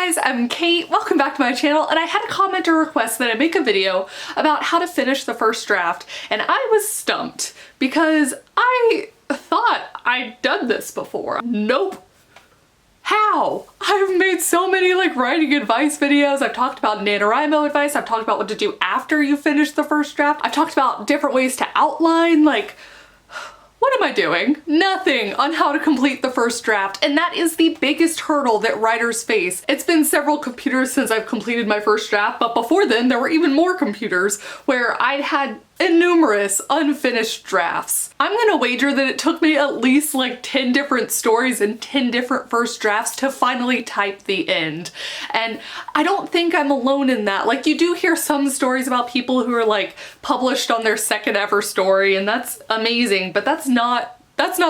guys, I'm Kate, welcome back to my channel, and I had a commenter request that I make a video about how to finish the first draft, and I was stumped because I thought I'd done this before. Nope. How? I've made so many writing advice videos. I've talked about NaNoWriMo advice. I've talked about what to do after you finish the first draft. I've talked about different ways to outline, what am I doing? Nothing on how to complete the first draft, and that is the biggest hurdle that writers face. It's been several computers since I've completed my first draft, but before then there were even more computers where I'd had numerous unfinished drafts. I'm gonna wager that it took me at least 10 different stories and 10 different first drafts to finally type the end. And I don't think I'm alone in that. You do hear some stories about people who are published on their second ever story, and that's amazing, but that's not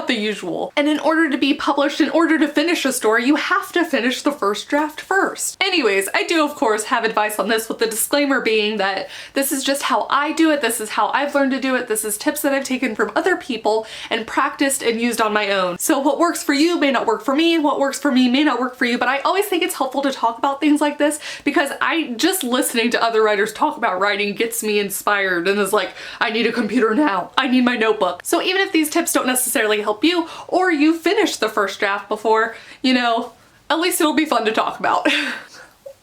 the usual. And in order to be published, in order to finish a story, you have to finish the first draft first. Anyways, I do of course have advice on this, with the disclaimer being that this is just how I do it, this is how I've learned to do it, this is tips that I've taken from other people and practiced and used on my own. So what works for you may not work for me, what works for me may not work for you, but I always think it's helpful to talk about things like this because just listening to other writers talk about writing gets me inspired and is I need a computer now, I need my notebook. So even if these tips don't necessarily help you, or you finish the first draft before, at least it'll be fun to talk about.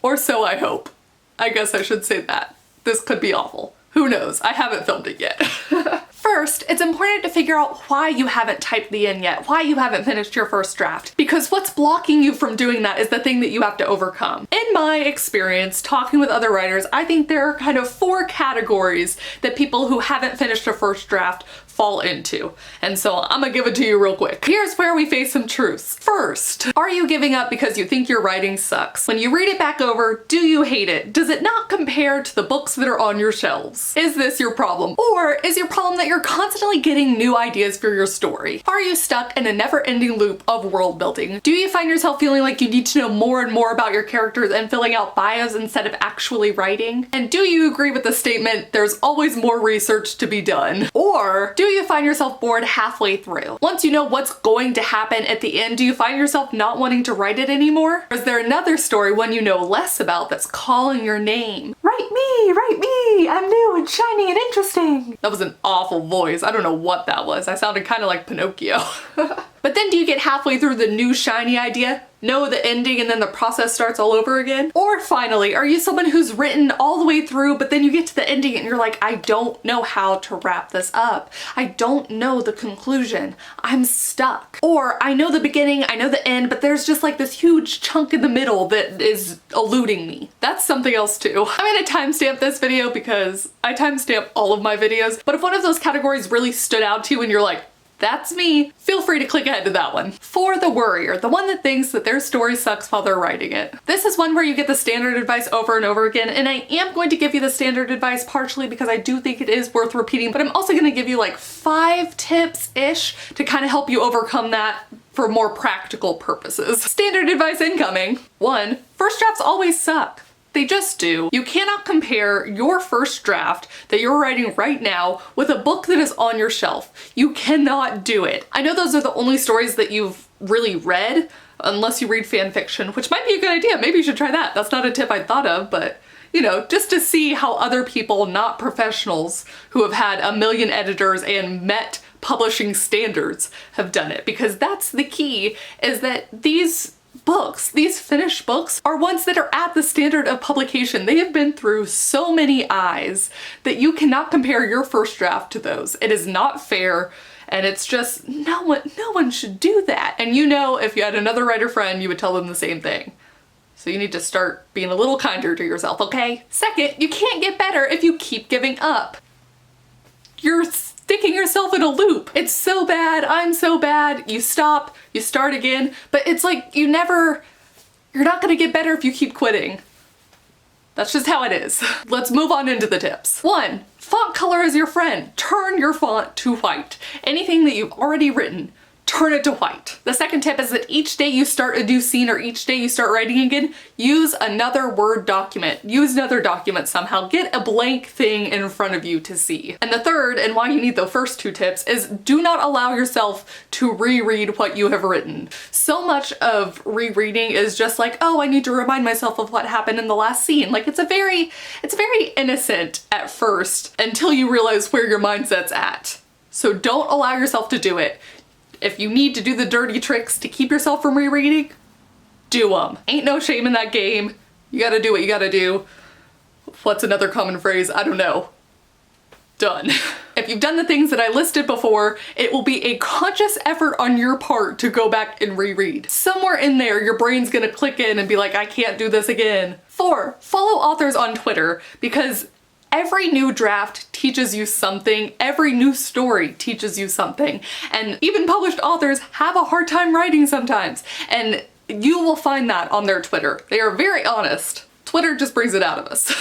Or so I hope. I guess I should say that. This could be awful. Who knows? I haven't filmed it yet. First, it's important to figure out why you haven't typed the end yet, why you haven't finished your first draft, because what's blocking you from doing that is the thing that you have to overcome. In my experience, talking with other writers, I think there are kind of 4 categories that people who haven't finished a first draft fall into. And so I'm gonna give it to you real quick. Here's where we face some truths. First, are you giving up because you think your writing sucks? When you read it back over, do you hate it? Does it not compare to the books that are on your shelves? Is this your problem? Or is your problem that you're constantly getting new ideas for your story? Are you stuck in a never-ending loop of world building? Do you find yourself feeling like you need to know more and more about your characters and filling out bios instead of actually writing? And do you agree with the statement, there's always more research to be done? Or do you find yourself bored halfway through? Once you know what's going to happen at the end, do you find yourself not wanting to write it anymore? Or is there another story, one you know less about, that's calling your name? Write me, I'm new and shiny and interesting. That was an awful voice. I don't know what that was. I sounded kind of like Pinocchio. But then do you get halfway through the new shiny idea, know the ending, and then the process starts all over again? Or finally, are you someone who's written all the way through, but then you get to the ending and you're like, I don't know how to wrap this up. I don't know the conclusion. I'm stuck. Or I know the beginning, I know the end, but there's just this huge chunk in the middle that is eluding me. That's something else too. I'm gonna timestamp this video because I timestamp all of my videos, but if one of those categories really stood out to you and you're like, that's me, feel free to click ahead to that one. For the worrier, the one that thinks that their story sucks while they're writing it. This is one where you get the standard advice over and over again, and I am going to give you the standard advice partially because I do think it is worth repeating, but I'm also gonna give you 5 tips-ish to kind of help you overcome that for more practical purposes. Standard advice incoming. 1, first drafts always suck. They just do. You cannot compare your first draft that you're writing right now with a book that is on your shelf. You cannot do it. I know those are the only stories that you've really read, unless you read fan fiction, which might be a good idea. Maybe you should try that. That's not a tip I'd thought of, but just to see how other people, not professionals, who have had a million editors and met publishing standards have done it. Because that's the key, is that these books, these finished books, are ones that are at the standard of publication. They have been through so many eyes that you cannot compare your first draft to those. It is not fair, and it's just, no one should do that. And if you had another writer friend, you would tell them the same thing. So you need to start being a little kinder to yourself, okay? Second, you can't get better if you keep giving up. You're sticking yourself in a loop. It's so bad, I'm so bad, you stop, you start again, but it's you're not gonna get better if you keep quitting. That's just how it is. Let's move on into the tips. 1, font color is your friend. Turn your font to white. Anything that you've already written, turn it to white. The second tip is that each day you start a new scene or each day you start writing again, use another Word document. Use another document somehow. Get a blank thing in front of you to see. And the third, and why you need the first two tips, is do not allow yourself to reread what you have written. So much of rereading is just like, oh, I need to remind myself of what happened in the last scene. Like it's very innocent at first until you realize where your mindset's at. So don't allow yourself to do it. If you need to do the dirty tricks to keep yourself from rereading, do them. Ain't no shame in that game. You gotta do what you gotta do. What's another common phrase? I don't know. Done. If you've done the things that I listed before, it will be a conscious effort on your part to go back and reread. Somewhere in there, your brain's gonna click in and be like, I can't do this again. 4, follow authors on Twitter, because every new draft teaches you something, every new story teaches you something, and even published authors have a hard time writing sometimes, and you will find that on their Twitter. They are very honest. Twitter just brings it out of us.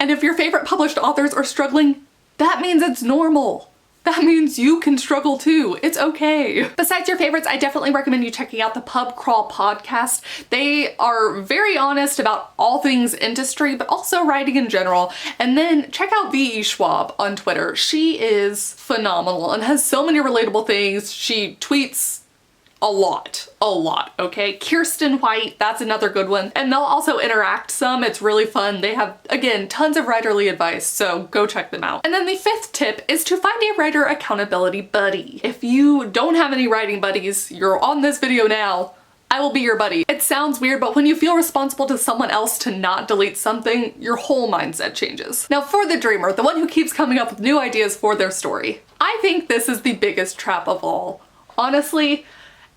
And if your favorite published authors are struggling, that means it's normal. That means you can struggle too. It's okay. Besides your favorites, I definitely recommend you checking out the Pub Crawl podcast. They are very honest about all things industry, but also writing in general. And then check out V.E. Schwab on Twitter. She is phenomenal and has so many relatable things. She tweets a lot, okay? Kirsten White, that's another good one. And they'll also interact some, it's really fun. They have, again, tons of writerly advice, so go check them out. And then the 5th tip is to find a writer accountability buddy. If you don't have any writing buddies, you're on this video now, I will be your buddy. It sounds weird, but when you feel responsible to someone else to not delete something, your whole mindset changes. Now for the dreamer, the one who keeps coming up with new ideas for their story, I think this is the biggest trap of all. Honestly,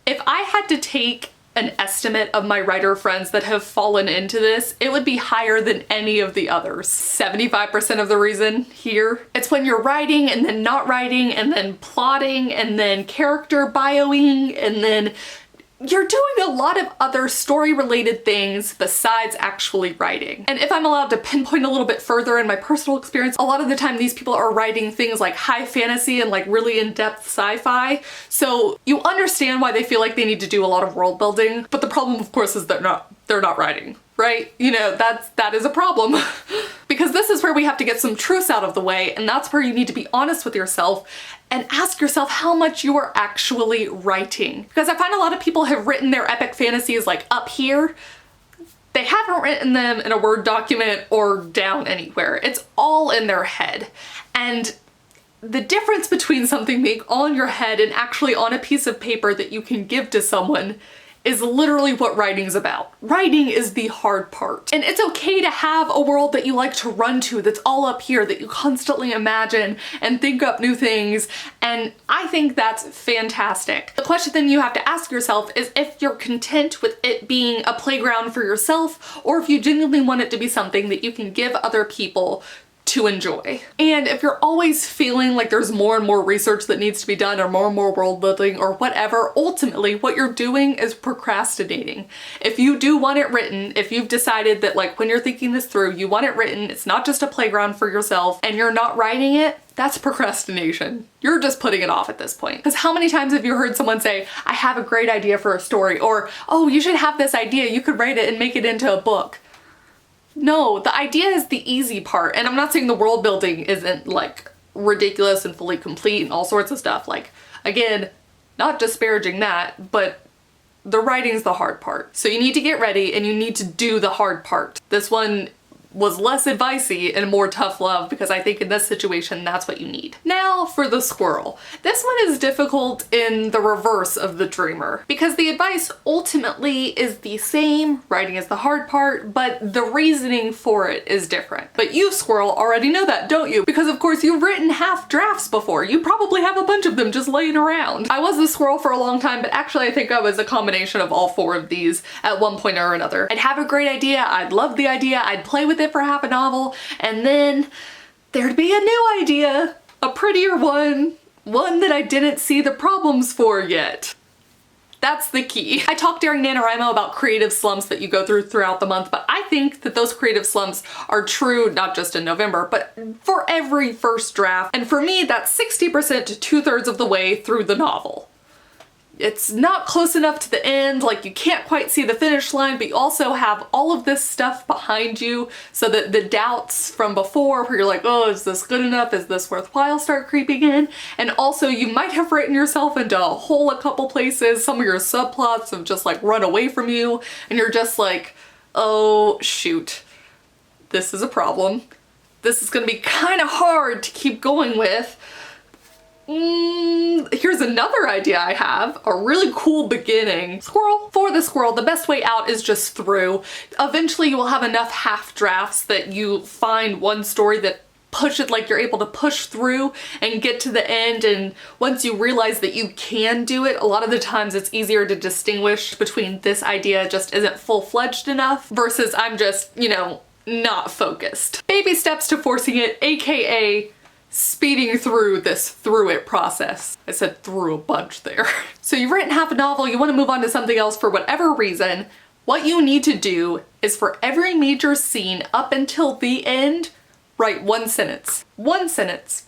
if I had to take an estimate of my writer friends that have fallen into this, it would be higher than any of the others. 75% of the reason here. It's when you're writing and then not writing and then plotting and then character bioing and then you're doing a lot of other story-related things besides actually writing. And if I'm allowed to pinpoint a little bit further in my personal experience, a lot of the time these people are writing things like high fantasy and like really in-depth sci-fi. So you understand why they feel like they need to do a lot of world building, but the problem of course is they're not writing. Right? You know, that is a problem. Because this is where we have to get some truths out of the way, and that's where you need to be honest with yourself and ask yourself how much you are actually writing. Because I find a lot of people have written their epic fantasies like up here. They haven't written them in a Word document or down anywhere. It's all in their head. And the difference between something being all in your head and actually on a piece of paper that you can give to someone is literally what writing's about. Writing is the hard part. And it's okay to have a world that you like to run to that's all up here, that you constantly imagine and think up new things, and I think that's fantastic. The question then you have to ask yourself is if you're content with it being a playground for yourself, or if you genuinely want it to be something that you can give other people to enjoy. And if you're always feeling like there's more and more research that needs to be done or more world building or whatever, ultimately what you're doing is procrastinating. If you do want it written, if you've decided that like when you're thinking this through, you want it written, it's not just a playground for yourself and you're not writing it, that's procrastination. You're just putting it off at this point. Because how many times have you heard someone say, I have a great idea for a story, or, oh, you should have this idea, you could write it and make it into a book. No, the idea is the easy part. And I'm not saying the world building isn't like ridiculous and fully complete and all sorts of stuff. Like, again, not disparaging that, but the writing's the hard part. So you need to get ready and you need to do the hard part. This one was less advicey and more tough love because I think in this situation that's what you need. Now for the squirrel. This one is difficult in the reverse of the dreamer because the advice ultimately is the same, writing is the hard part, but the reasoning for it is different. But you, squirrel, already know that, don't you? Because of course you've written half drafts before. You probably have a bunch of them just laying around. I was the squirrel for a long time, but actually I think I was a combination of all 4 of these at one point or another. I'd have a great idea, I'd love the idea, I'd play with it for half a novel, and then there'd be a new idea, a prettier one that I didn't see the problems for yet. That's the key. I talked during NaNoWriMo about creative slumps that you go through throughout the month, but I think that those creative slumps are true not just in November, but for every first draft. And for me, that's 60% to 2/3 of the way through the novel. it's not close enough to the end, like you can't quite see the finish line, but you also have all of this stuff behind you so that the doubts from before where you're like, oh, is this good enough? Is this worthwhile? Start creeping in. And also you might have written yourself into a hole a couple places. Some of your subplots have just like run away from you and you're just like, oh shoot, this is a problem. This is gonna be kind of hard to keep going with. Here's another idea I have, a really cool beginning. Squirrel. For the squirrel, the best way out is just through. Eventually you will have enough half drafts that you find one story that push it, like you're able to push through and get to the end, and once you realize that you can do it, a lot of the times it's easier to distinguish between this idea just isn't full-fledged enough versus I'm just, you know, not focused. Baby steps to forcing it, aka speeding through this through it process. I said through a bunch there. So you've written half a novel, you want to move on to something else for whatever reason. What you need to do is for every major scene up until the end, write one sentence. One sentence.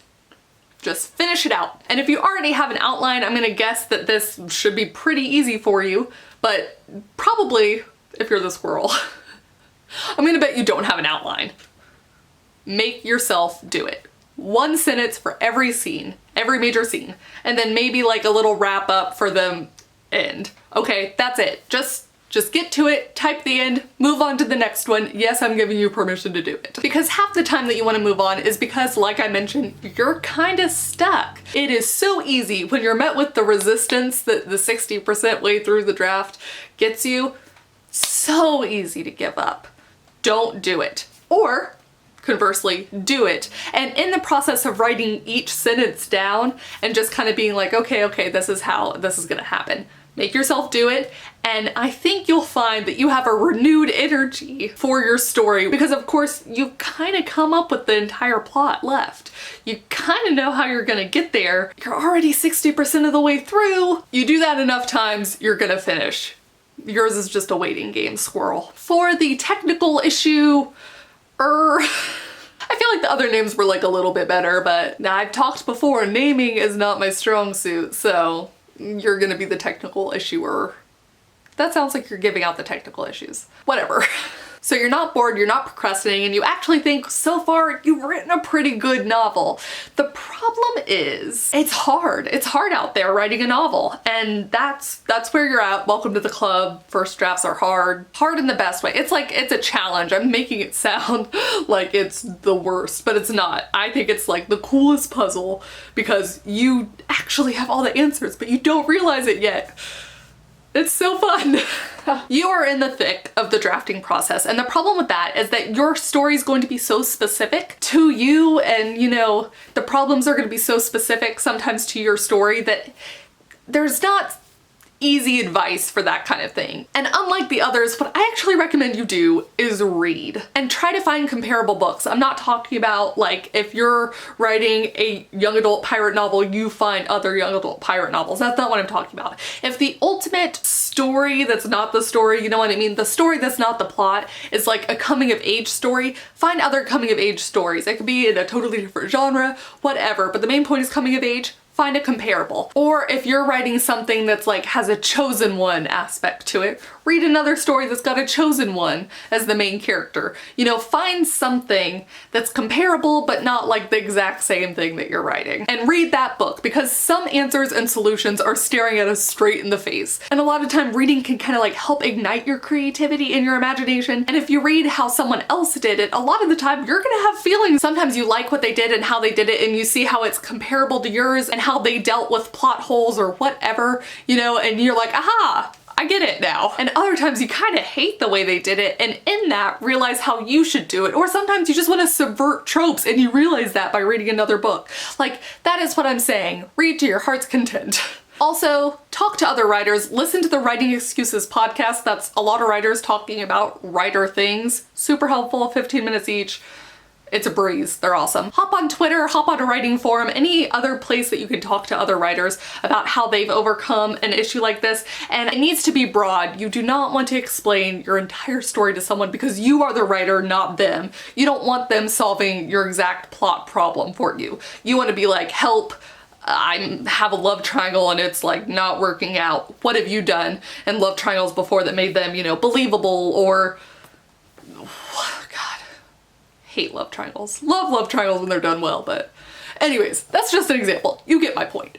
Just finish it out. And if you already have an outline, I'm gonna guess that this should be pretty easy for you, but probably if you're the squirrel, I'm gonna bet you don't have an outline. Make yourself do it. One sentence for every scene, every major scene, and then maybe like a little wrap up for the end. Okay, that's it. Just get to it, type the end, move on to the next one. Yes, I'm giving you permission to do it. Because half the time that you want to move on is because, like I mentioned, you're kind of stuck. It is so easy when you're met with the resistance that the 60% way through the draft gets you, so easy to give up. Don't do it. Or conversely, do it. And in the process of writing each sentence down and just kind of being like, okay, this is how this is gonna happen. Make yourself do it, and I think you'll find that you have a renewed energy for your story because of course you've kind of come up with the entire plot left. You kind of know how you're gonna get there. You're already 60% of the way through. You do that enough times, you're gonna finish. Yours is just a waiting game, squirrel. For the technical issue, I feel like the other names were like a little bit better, but now I've talked before, naming is not my strong suit, so you're gonna be the technical issuer. That sounds like you're giving out the technical issues. Whatever. So you're not bored, you're not procrastinating, and you actually think so far you've written a pretty good novel. The problem is, it's hard. It's hard out there writing a novel, and that's where you're at. Welcome to the club. First drafts are hard. Hard in the best way. It's like, it's a challenge. I'm making it sound like it's the worst, but it's not. I think it's like the coolest puzzle because you actually have all the answers, but you don't realize it yet. It's so fun. You are in the thick of the drafting process, and the problem with that is that your story is going to be so specific to you, and you know, the problems are going to be so specific sometimes to your story that there's not easy advice for that kind of thing. And unlike the others, what I actually recommend you do is read and try to find comparable books. I'm not talking about like if you're writing a young adult pirate novel, you find other young adult pirate novels. That's not what I'm talking about. If the ultimate story that's not the story, you know what I mean? The story that's not the plot is like a coming of age story, find other coming of age stories. It could be in a totally different genre, whatever, but the main point is coming of age. Find a comparable. Or if you're writing something that's like has a chosen one aspect to it, read another story that's got a chosen one as the main character. You know, find something that's comparable but not like the exact same thing that you're writing. And read that book because some answers and solutions are staring at us straight in the face. And a lot of time reading can kind of like help ignite your creativity and your imagination. And if you read how someone else did it, a lot of the time you're gonna have feelings. Sometimes you like what they did and how they did it and you see how it's comparable to yours and how they dealt with plot holes or whatever, you know, and you're like, aha, I get it now. And other times you kind of hate the way they did it, and in that realize how you should do it. Or sometimes you just want to subvert tropes and you realize that by reading another book. Like, that is what I'm saying. Read to your heart's content. Also, talk to other writers. Listen to the Writing Excuses podcast. That's a lot of writers talking about writer things. Super helpful, 15 minutes each. It's a breeze. They're awesome. Hop on Twitter, hop on a writing forum, any other place that you can talk to other writers about how they've overcome an issue like this. And it needs to be broad. You do not want to explain your entire story to someone because you are the writer, not them. You don't want them solving your exact plot problem for you. You want to be like, help, I have a love triangle and it's like not working out. What have you done in love triangles before that made them, you know, believable? Or, God, hate love triangles. Love love triangles when they're done well, but anyways, that's just an example. You get my point.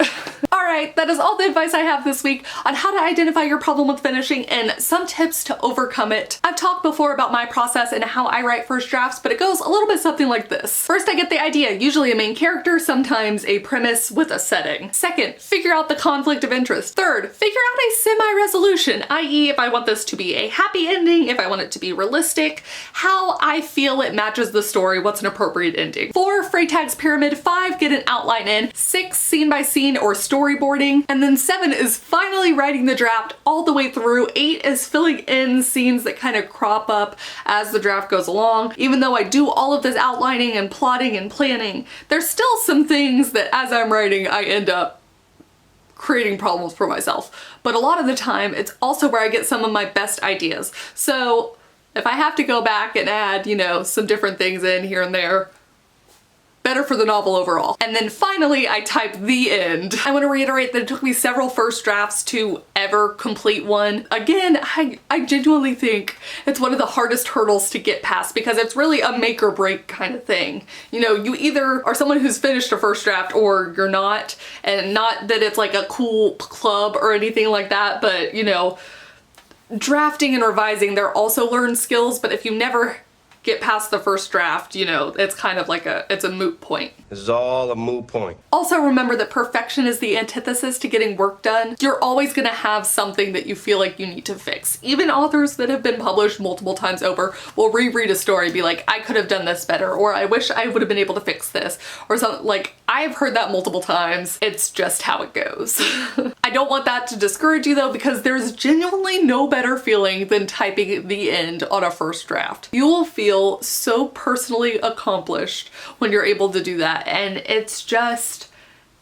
Alright, that is all the advice I have this week on how to identify your problem with finishing and some tips to overcome it. I've talked before about my process and how I write first drafts, but it goes a little bit something like this. First, I get the idea, usually a main character, sometimes a premise with a setting. Second, figure out the conflict of interest. Third, figure out a semi-resolution, i.e. if I want this to be a happy ending, if I want it to be realistic, how I feel it matches the story, what's an appropriate ending. 4, Freytag's pyramid. 5, get an outline in. 6, scene by scene or storyboarding. And then 7 is finally writing the draft all the way through. 8 is filling in scenes that kind of crop up as the draft goes along. Even though I do all of this outlining and plotting and planning, there's still some things that as I'm writing I end up creating problems for myself. But a lot of the time it's also where I get some of my best ideas. So if I have to go back and add, you know, some different things in here and there, better for the novel overall. And then finally, I type the end. I want to reiterate that it took me several first drafts to ever complete one. Again, I genuinely think it's one of the hardest hurdles to get past because it's really a make or break kind of thing. You know, you either are someone who's finished a first draft or you're not, and not that it's like a cool club or anything like that, but you know, drafting and revising, they're also learned skills, but if you never get past the first draft, you know, it's kind of like it's a moot point. This is all a moot point. Also remember that perfection is the antithesis to getting work done. You're always gonna have something that you feel like you need to fix. Even authors that have been published multiple times over will reread a story, be like, I could have done this better, or I wish I would have been able to fix this, or something. Like, I've heard that multiple times. It's just how it goes. I don't want that to discourage you though, because there's genuinely no better feeling than typing the end on a first draft. You will feel so personally accomplished when you're able to do that, and it's just,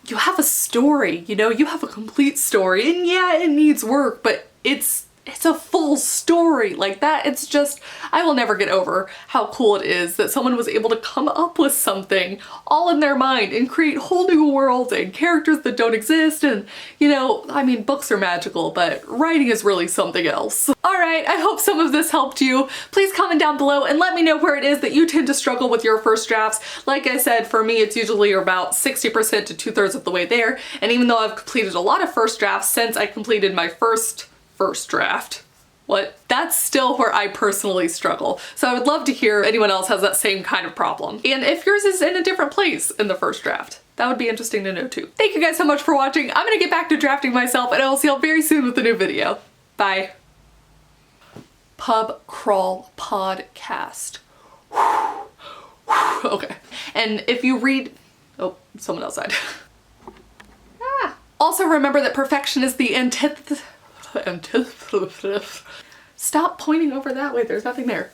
you have a story, you know, you have a complete story, and yeah, it needs work, but it's a full story like that. It's just, I will never get over how cool it is that someone was able to come up with something all in their mind and create whole new worlds and characters that don't exist. And you know, I mean, books are magical, but writing is really something else. Alright, I hope some of this helped you. Please comment down below and let me know where it is that you tend to struggle with your first drafts. Like I said, for me it's usually about 60% to 2/3 of the way there, and even though I've completed a lot of first drafts since I completed my first draft. What? That's still where I personally struggle. So I would love to hear if anyone else has that same kind of problem. And if yours is in a different place in the first draft. That would be interesting to know too. Thank you guys so much for watching. I'm gonna get back to drafting myself and I will see you all very soon with a new video. Bye. Pub Crawl Podcast. Okay. And if you read, oh, someone outside. Also remember that perfection is the antithesis. Stop pointing over that way, there's nothing there.